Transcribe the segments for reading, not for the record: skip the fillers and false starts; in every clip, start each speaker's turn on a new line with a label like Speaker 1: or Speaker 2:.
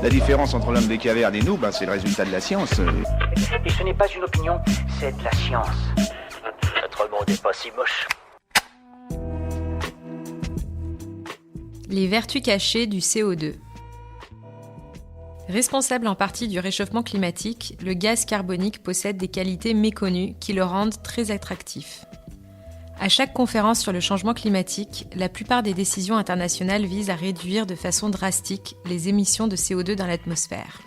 Speaker 1: La différence entre l'homme des cavernes et nous, c'est le résultat de la science.
Speaker 2: Et ce n'est pas une opinion, c'est de la science. Notre monde n'est pas si moche.
Speaker 3: Les vertus cachées du CO2. Responsable en partie du réchauffement climatique, le gaz carbonique possède des qualités méconnues qui le rendent très attractif. À chaque conférence sur le changement climatique, la plupart des décisions internationales visent à réduire de façon drastique les émissions de CO2 dans l'atmosphère.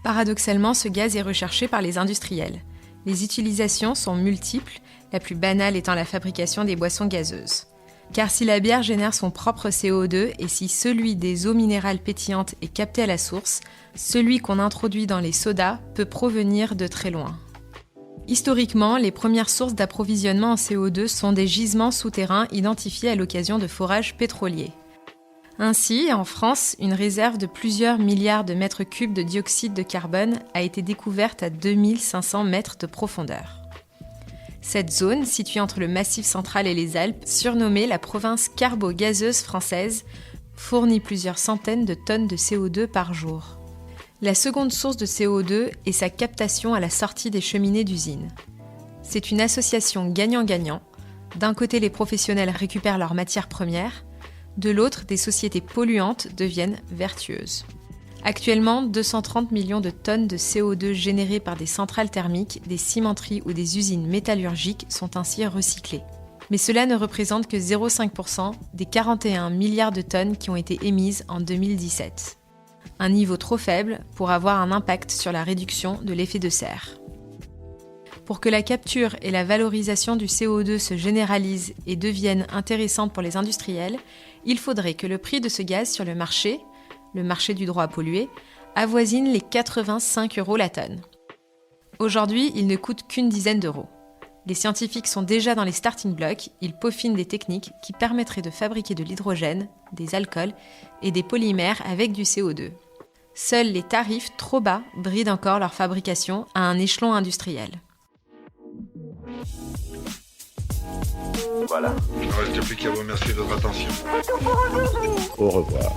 Speaker 3: Paradoxalement, ce gaz est recherché par les industriels. Les utilisations sont multiples, la plus banale étant la fabrication des boissons gazeuses. Car si la bière génère son propre CO2 et si celui des eaux minérales pétillantes est capté à la source, celui qu'on introduit dans les sodas peut provenir de très loin. Historiquement, les premières sources d'approvisionnement en CO2 sont des gisements souterrains identifiés à l'occasion de forages pétroliers. Ainsi, en France, une réserve de plusieurs milliards de mètres cubes de dioxyde de carbone a été découverte à 2500 mètres de profondeur. Cette zone, située entre le Massif central et les Alpes, surnommée la province carbo-gazeuse française, fournit plusieurs centaines de tonnes de CO2 par jour. La seconde source de CO2 est sa captation à la sortie des cheminées d'usines. C'est une association gagnant-gagnant. D'un côté, les professionnels récupèrent leurs matières premières, de l'autre, des sociétés polluantes deviennent vertueuses. Actuellement, 230 millions de tonnes de CO2 générées par des centrales thermiques, des cimenteries ou des usines métallurgiques sont ainsi recyclées. Mais cela ne représente que 0,5% des 41 milliards de tonnes qui ont été émises en 2017. Un niveau trop faible pour avoir un impact sur la réduction de l'effet de serre. Pour que la capture et la valorisation du CO2 se généralisent et deviennent intéressantes pour les industriels, il faudrait que le prix de ce gaz sur le marché du droit à polluer, avoisine les 85 € la tonne. Aujourd'hui, il ne coûte qu'une dizaine d'euros. Les scientifiques sont déjà dans les starting blocks, ils peaufinent des techniques qui permettraient de fabriquer de l'hydrogène, des alcools et des polymères avec du CO2. Seuls les tarifs trop bas brident encore leur fabrication à un échelon industriel.
Speaker 4: Voilà.
Speaker 5: Il ne reste plus qu'à vous remercier de votre attention.
Speaker 4: Au revoir.